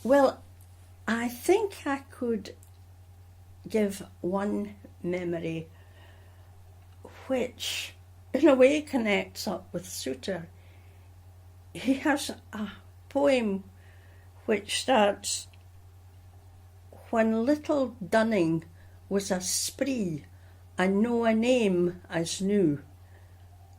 Well, I think I could give one memory which, in a way, connects up with Souter. He has a poem which starts, "When little Dunning was a spree, and no a name as new,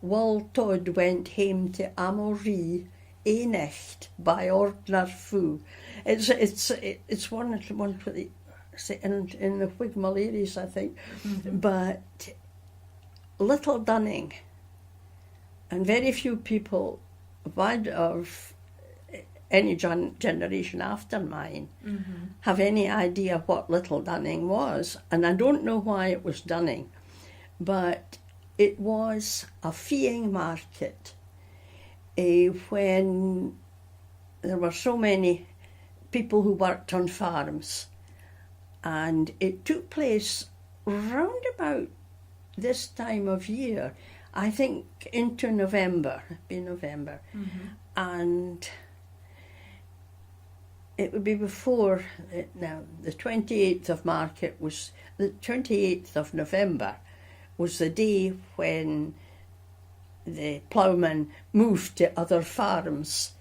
Wal Todd went hame to Amoree, Enecht by ordnar foo." It's one for the in the Whig Malaries, I think. Mm-hmm. But little Dunning, and very few people of any generation after mine mm-hmm. have any idea what Little Dunning was. And I don't know why it was Dunning, but it was a feeing market when there were so many people who worked on farms. And it took place round about this time of year, I think into November, mm-hmm. And it would be before, now the 28th of market was, the 28th of November was the day when the ploughmen moved to other farms.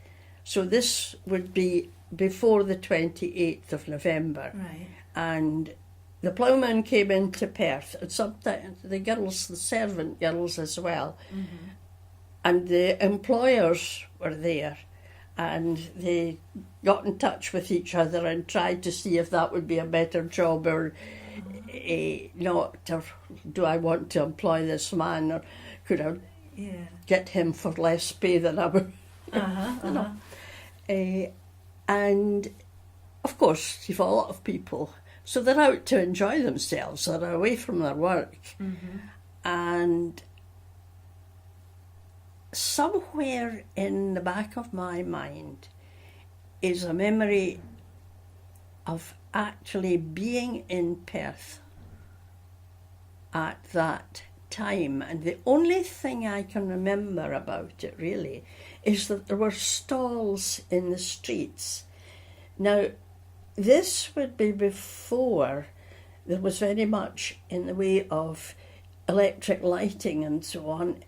So this would be before the 28th of November. Right. And the ploughmen came into Perth, and sometimes the girls, the servant girls as well. Mm-hmm. And the employers were there, and they got in touch with each other and tried to see if that would be a better job or not, or do I want to employ this man, or could I get him for less pay than I would, you know. And of course, you've a lot of people, so they're out to enjoy themselves, they're away from their work. Mm-hmm. And somewhere in the back of my mind is a memory of actually being in Perth at that time. And the only thing I can remember about it really is that there were stalls in the streets. Now, this would be before there was very much in the way of electric lighting and so on.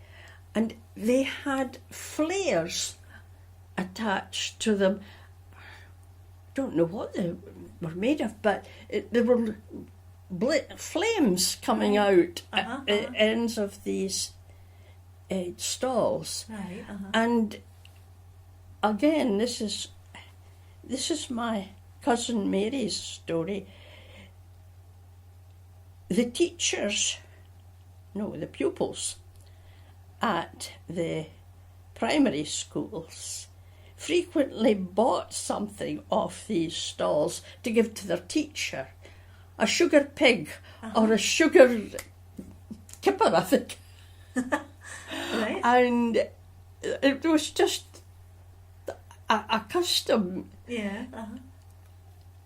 And they had flares attached to them. Don't know what they were made of, but there were flames coming out at the ends of these stalls. Right, And again, this is my cousin Mary's story. The pupils at the primary schools frequently bought something off these stalls to give to their teacher. A sugar pig or a sugar kipper, I think. Right. And it was just a custom. Yeah.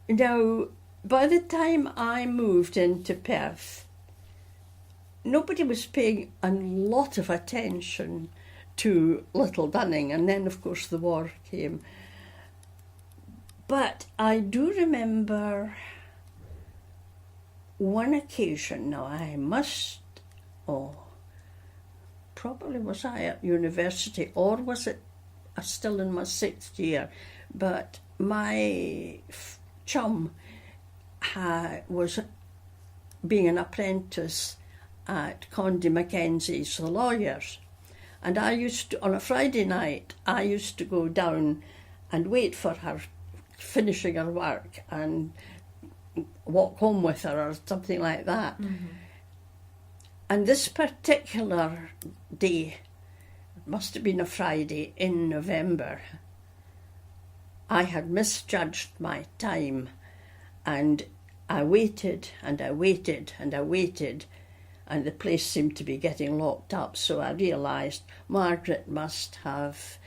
Now, by the time I moved into Perth, nobody was paying a lot of attention to Little Dunning, and then of course the war came. But I do remember one occasion, now probably was I at university, or was it still in my 6th year, but my chum was being an apprentice at Condé Mackenzie's, the lawyers. And I used to, on a Friday night, I used to go down and wait for her finishing her work and walk home with her or something like that. Mm-hmm. And this particular day, it must have been a Friday in November, I had misjudged my time, and I waited and I waited and I waited, and the place seemed to be getting locked up, so I realised Margaret must have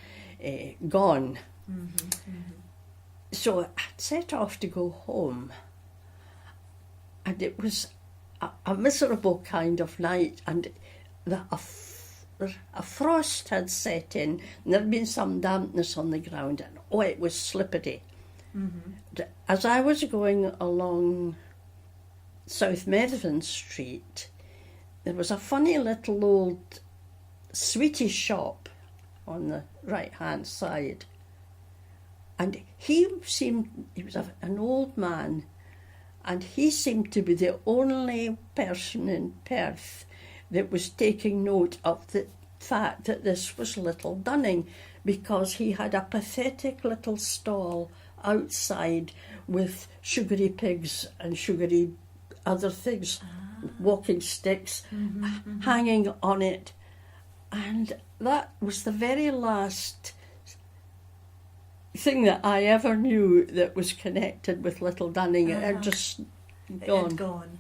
gone. Mm-hmm, mm-hmm. So I set off to go home, and it was a miserable kind of night, and a frost had set in, and there had been some dampness on the ground, and it was slippery. As I was going along South Medvin Street, there was a funny little old sweetie shop on the right-hand side. And he was an old man, and he seemed to be the only person in Perth that was taking note of the fact that this was Little Dunning, because he had a pathetic little stall outside with sugary pigs and sugary other things, walking sticks, hanging on it. And that was the very last thing that I ever knew that was connected with Little Dunning. It had just It gone. had gone.